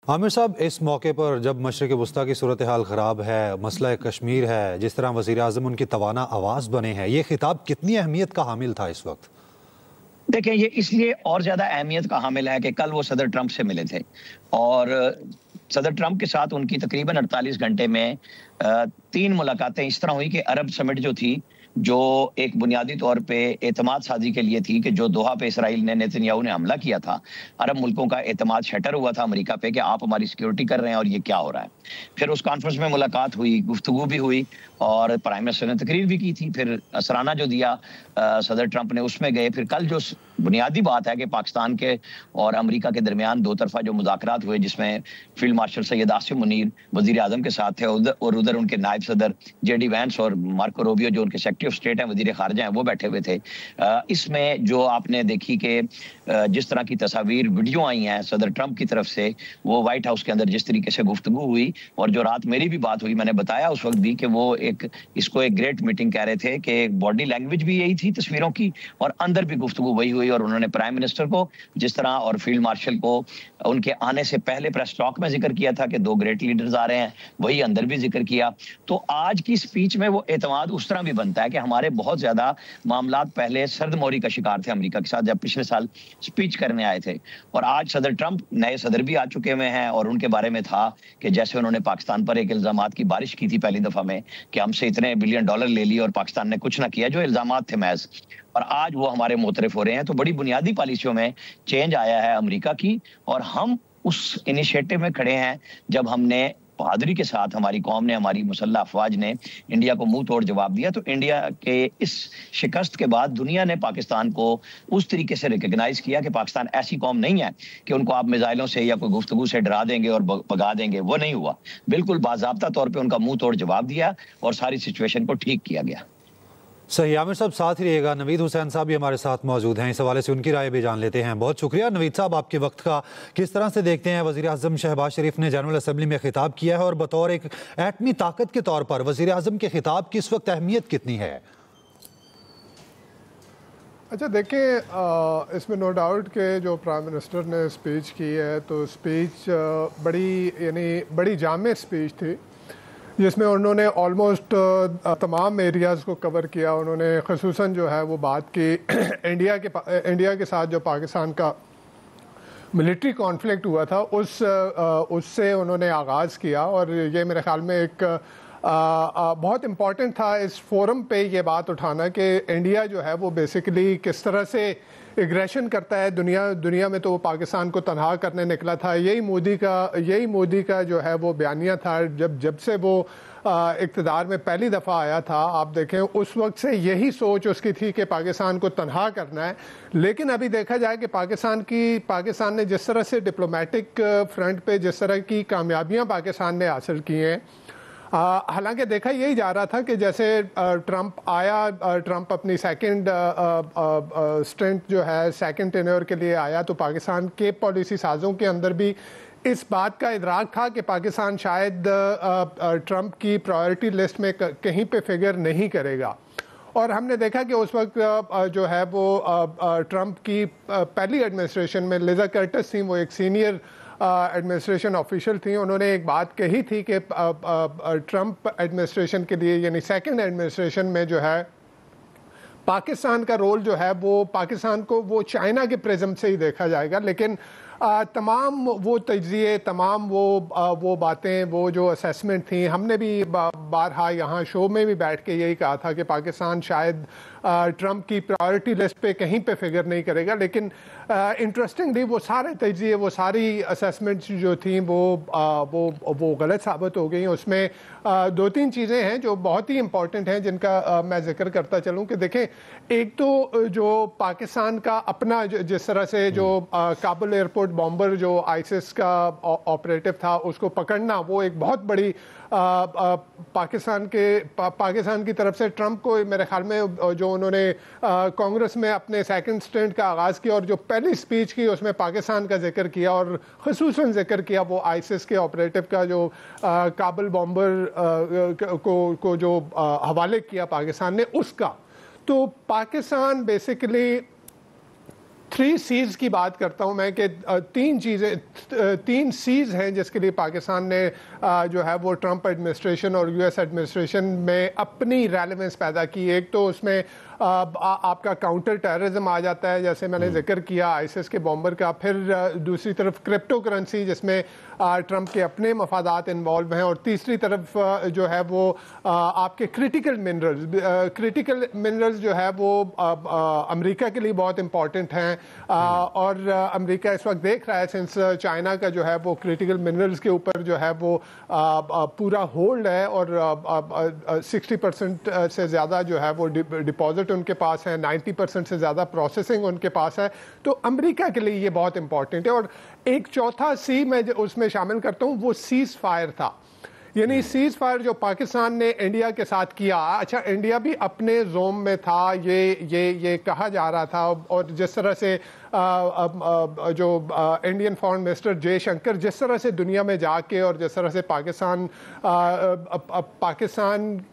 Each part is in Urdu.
عامر صاحب، اس موقع پر جب مشرق وسطیٰ کی صورتحال خراب ہے، مسئلہ کشمیر ہے، جس طرح وزیر اعظم ان کی توانا آواز بنے ہیں، یہ خطاب کتنی اہمیت کا حامل تھا اس وقت؟ دیکھیں، یہ اس لیے اور زیادہ اہمیت کا حامل ہے کہ کل وہ صدر ٹرمپ سے ملے تھے اور صدر ٹرمپ کے ساتھ ان کی تقریباً 48 گھنٹے میں 3 ملاقاتیں اس طرح ہوئی کہ عرب سمٹ جو تھی، جو ایک بنیادی طور پہ اعتماد سازی کے لیے تھی، کہ جو دوحہ پہ اسرائیل نے نیتنیاہو نے حملہ کیا تھا، عرب ملکوں کا اعتماد شٹر ہوا تھا امریکہ پہ کہ آپ ہماری سیکیورٹی کر رہے ہیں اور یہ کیا ہو رہا ہے۔ پھر اس کانفرنس میں ملاقات ہوئی، گفتگو بھی ہوئی اور پرائم منسٹر نے تقریر بھی کی تھی، پھر اثرانہ جو دیا صدر ٹرمپ نے اس میں گئے۔ پھر کل جو بنیادی بات ہے کہ پاکستان کے اور امریکہ کے درمیان دو طرفہ جو مذاکرات ہوئے، جس میں فیلڈ مارشل سید آصف منیر وزیر اعظم کے ساتھ تھے اور ادھر ان کے نائب صدر جے ڈی وینس اور مارکو روبیو جو ان کے سیکرٹری آف اسٹیٹ ہیں، وزیر خارجہ ہیں، وہ بیٹھے ہوئے تھے۔ اس میں جو آپ نے دیکھی کہ جس طرح کی تصاویر ویڈیو آئی ہیں صدر ٹرمپ کی طرف سے، وہ وائٹ ہاؤس کے اندر جس طریقے سے گفتگو ہوئی، اور جو رات میری بھی بات ہوئی، میں نے بتایا اس وقت بھی کہ وہ اس کو ایک گریٹ میٹنگ کہہ رہے تھے کہ باڈی لینگویج بھی یہی تھی تصویروں کی اور اندر بھی گفتگو وہی ہوئی، اور انہوں نے پرائم منسٹر کو جس طرح اور فیلڈ مارشل کو ان کے آنے سے پہلے پریس ٹاک میں ذکر کیا تھا کہ 2 گریٹ لیڈرز آ رہے ہیں، وہی اندر بھی ذکر کیا۔ تو آج کی سپیچ میں وہ اعتماد اس طرح بھی بنتا ہے کہ ہمارے بہت زیادہ معاملات پہلے سرد موری کا شکار تھے امریکہ کے ساتھ جب پچھلے سال سپیچ کرنے آئے تھے، اور آج صدر ٹرمپ نئے صدر بھی آ چکے ہوئے ہیں، اور ان کے بارے میں تھا کہ جیسے انہوں نے پاکستان پر ایک الزامات کی بارش کی تھی پہلی دفعہ میں کہ ہم سے اتنے بلین ڈالر لے لیے اور پاکستان نے کچھ نہ کیا، جو الزامات تھے محض، اور آج وہ ہمارے معترف ہو رہے ہیں۔ تو بڑی بنیادی پالیسیوں میں چینج آیا ہے امریکہ کی، اور ہم اس انیشیٹو میں کھڑے ہیں جب ہم نے بہادری کے ساتھ، ہماری قوم نے، ہماری مسلح افواج نے انڈیا کو منہ توڑ جواب دیا۔ تو انڈیا کے اس شکست کے بعد دنیا نے پاکستان کو اس طریقے سے ریکگنائز کیا کہ پاکستان ایسی قوم نہیں ہے کہ ان کو آپ میزائلوں سے یا کوئی گفتگو سے ڈرا دیں گے اور بھگا دیں گے، وہ نہیں ہوا۔ بالکل باضابطہ طور پہ ان کا منہ توڑ جواب دیا اور ساری سچویشن کو ٹھیک کیا گیا۔ صحیح، عامر صاحب ساتھ ہی رہے گا۔ نوید حسین صاحب بھی ہمارے ساتھ موجود ہیں، اس حوالے سے ان کی رائے بھی جان لیتے ہیں۔ بہت شکریہ نوید صاحب آپ کے وقت کا۔ کس طرح سے دیکھتے ہیں وزیر اعظم شہباز شریف نے جنرل اسمبلی میں خطاب کیا ہے، اور بطور ایک ایٹمی طاقت کے طور پر وزیر اعظم کے خطاب کی اس وقت اہمیت کتنی ہے؟ اچھا دیکھیں، اس میں نو ڈاؤٹ کہ جو پرائم منسٹر نے اسپیچ کی ہے تو اسپیچ بڑی جامع اسپیچ تھی، جس میں انہوں نے آلموسٹ تمام ایریاز کو کور کیا۔ انہوں نے خصوصاً جو ہے وہ بات کی انڈیا کے ساتھ جو پاکستان کا ملٹری کانفلکٹ ہوا تھا اس سے انہوں نے آغاز کیا، اور یہ میرے خیال میں ایک بہت امپورٹنٹ تھا اس فورم پہ یہ بات اٹھانا کہ انڈیا جو ہے وہ بیسیکلی کس طرح سے ایگریشن کرتا ہے دنیا میں۔ تو وہ پاکستان کو تنہا کرنے نکلا تھا۔ یہی مودی کا جو ہے وہ بیانیہ تھا جب سے وہ اقتدار میں پہلی دفعہ آیا تھا۔ آپ دیکھیں اس وقت سے یہی سوچ اس کی تھی کہ پاکستان کو تنہا کرنا ہے، لیکن ابھی دیکھا جائے کہ پاکستان نے جس طرح سے ڈپلومیٹک فرنٹ پہ جس طرح کی کامیابیاں پاکستان نے حاصل کی ہیں، حالانکہ دیکھا یہی جا رہا تھا کہ جیسے ٹرمپ اپنی سیکنڈ اسٹنٹ جو ہے سیکنڈ ٹینیور کے لیے آیا، تو پاکستان کے پالیسی سازوں کے اندر بھی اس بات کا ادراک تھا کہ پاکستان شاید ٹرمپ کی پرائیورٹی لسٹ میں کہیں پہ فگر نہیں کرے گا۔ اور ہم نے دیکھا کہ اس وقت جو ہے وہ ٹرمپ کی پہلی ایڈمنسٹریشن میں لیزا کرٹس تھیں، وہ ایک سینئر ایڈمنسٹریشن آفیشل تھیں۔ انہوں نے ایک بات کہی تھی کہ ٹرمپ ایڈمنسٹریشن کے لیے، یعنی سیکنڈ ایڈمنسٹریشن میں جو ہے پاکستان کا رول جو ہے وہ پاکستان کو وہ چائنا کے پرزم سے ہی دیکھا جائے گا، لیکن تمام وہ تجزیے، تمام وہ باتیں، وہ جو اسیسمنٹ تھیں، ہم نے بھی بارہا یہاں شو میں بھی بیٹھ کے یہی کہا تھا کہ پاکستان شاید ٹرمپ کی پرائیورٹی لسٹ پہ کہیں پہ فگر نہیں کرے گا، لیکن انٹرسٹنگلی وہ سارے تجزیے، وہ ساری اسیسمنٹس جو تھیں وہ غلط ثابت ہو گئیں۔ اس میں 2-3 چیزیں ہیں جو بہت ہی امپورٹنٹ ہیں جن کا میں ذکر کرتا چلوں کہ دیکھیں، ایک تو جو پاکستان کا اپنا جس طرح سے جو کابل ایئرپورٹ بامبر جو آئیسس کا آپریٹو تھا اس کو پکڑنا، وہ ایک بہت بڑی پاکستان کی طرف سے ٹرمپ کو میرے خیال میں جو انہوں نے کانگریس میں اپنے سیکنڈ اسٹینٹ کا آغاز کیا اور جو پہلی سپیچ کی اس میں پاکستان کا ذکر کیا اور خصوصاً ذکر کیا وہ آئیسس کے آپریٹو کا جو کابل بامبر کو جو حوالے کیا پاکستان نے اس کا۔ تو پاکستان بیسیکلی 3 C's کی بات کرتا ہوں میں کہ 3 C's ہیں جس کے لیے پاکستان نے جو ہے وہ ٹرمپ ایڈمنسٹریشن اور یو ایس ایڈمنسٹریشن میں اپنی ریلیونس پیدا کی. ایک تو اس میں آپ کا کاؤنٹر ٹیررزم آ جاتا ہے جیسے میں نے ذکر کیا آئیسس کے بامبر کا. پھر دوسری طرف کرپٹو کرنسی جس میں ٹرمپ کے اپنے مفادات انوالو ہیں, اور تیسری طرف جو ہے وہ آپ کے کرٹیکل منرلز جو ہے وہ امریکہ کے لیے بہت امپورٹنٹ ہیں. اور امریکہ اس وقت دیکھ رہا ہے سنس چائنا کا جو ہے وہ کرٹیکل منرلز کے اوپر جو ہے وہ پورا ہولڈ ہے, اور 60% سے زیادہ جو ہے وہ ڈپازٹ ان کے پاس ہے, 90% سے زیادہ پروسیسنگ ان کے پاس ہے. تو امریکہ کے لیے یہ بہت امپورٹنٹ ہے. اور ایک چوتھا سی میں اس میں شامل کرتا ہوں, وہ سیز فائر تھا. یعنی سیز فائر جو پاکستان نے انڈیا کے ساتھ کیا. اچھا انڈیا بھی اپنے زوم میں تھا, یہ کہا جا رہا تھا, اور جس طرح سے جو انڈین فارن منسٹر جے شنکر جس طرح سے دنیا میں جا کے اور جس طرح سے پاکستان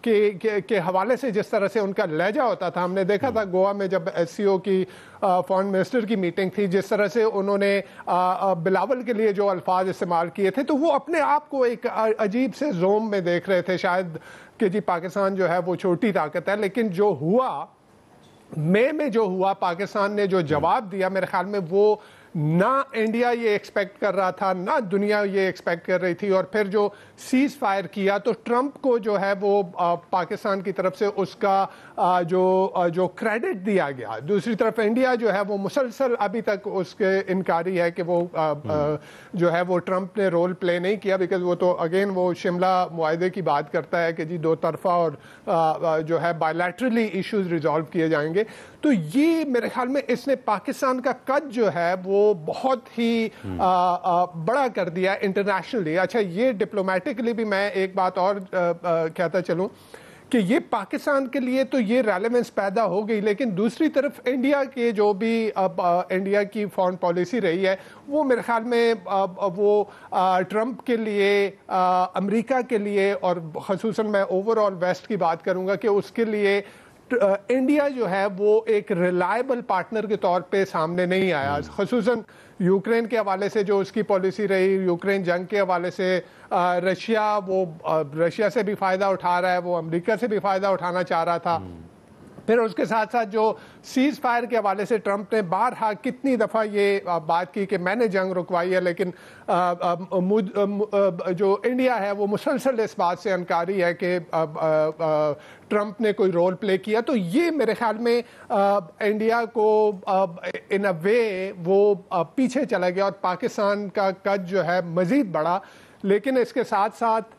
کے حوالے سے جس طرح سے ان کا لہجہ ہوتا تھا, ہم نے دیکھا تھا گوا میں جب SCO کی فارن منسٹر کی میٹنگ تھی, جس طرح سے انہوں نے بلاول کے لیے جو الفاظ استعمال کیے تھے, تو وہ اپنے آپ کو ایک عجیب سے زوم میں دیکھ رہے تھے شاید کہ جی پاکستان جو ہے وہ چھوٹی طاقت ہے. لیکن جو ہوا میں جو ہوا, پاکستان نے جو جواب دیا, میرے خیال میں وہ نہ انڈیا یہ ایکسپیکٹ کر رہا تھا, نہ دنیا یہ ایکسپیکٹ کر رہی تھی. اور پھر جو سیز فائر کیا تو ٹرمپ کو جو ہے وہ پاکستان کی طرف سے اس کا جو کریڈٹ دیا گیا. دوسری طرف انڈیا جو ہے وہ مسلسل ابھی تک اس کے انکاری ہے کہ وہ جو ہے وہ ٹرمپ نے رول پلے نہیں کیا, بیکاز وہ تو اگین وہ شملہ معاہدے کی بات کرتا ہے کہ جی 2 طرفہ اور جو ہے بائیلیٹرلی ایشوز ریزالو کیے جائیں گے. تو یہ میرے خیال میں اس نے پاکستان کا قد جو ہے وہ بہت ہی بڑا کر دیا انٹرنیشنلی. اچھا یہ ڈپلومیٹکلی بھی میں ایک بات اور کہتا چلوں کہ یہ پاکستان کے لیے تو یہ ریلیونس پیدا ہو گئی, لیکن دوسری طرف انڈیا کے جو بھی انڈیا کی فارن پالیسی رہی ہے وہ میرے خیال میں وہ ٹرمپ کے لیے, امریکہ کے لیے, اور خصوصاً میں اوور آل ویسٹ کی بات کروں گا کہ اس کے لیے انڈیا جو ہے وہ ایک ریلائبل پارٹنر کے طور پہ سامنے نہیں آیا. خصوصاً یوکرین کے حوالے سے جو اس کی پالیسی رہی, یوکرین جنگ کے حوالے سے رشیا سے بھی فائدہ اٹھا رہا ہے, وہ امریکہ سے بھی فائدہ اٹھانا چاہ رہا تھا. پھر اس کے ساتھ ساتھ جو سیز فائر کے حوالے سے ٹرمپ نے بارہا کتنی دفعہ یہ بات کی کہ میں نے جنگ رکوائی ہے, لیکن جو انڈیا ہے وہ مسلسل اس بات سے انکاری ہے کہ ٹرمپ نے کوئی رول پلے کیا. تو یہ میرے خیال میں انڈیا کو ان اے وے وہ پیچھے چلا گیا اور پاکستان کا قد جو ہے مزید بڑا. لیکن اس کے ساتھ ساتھ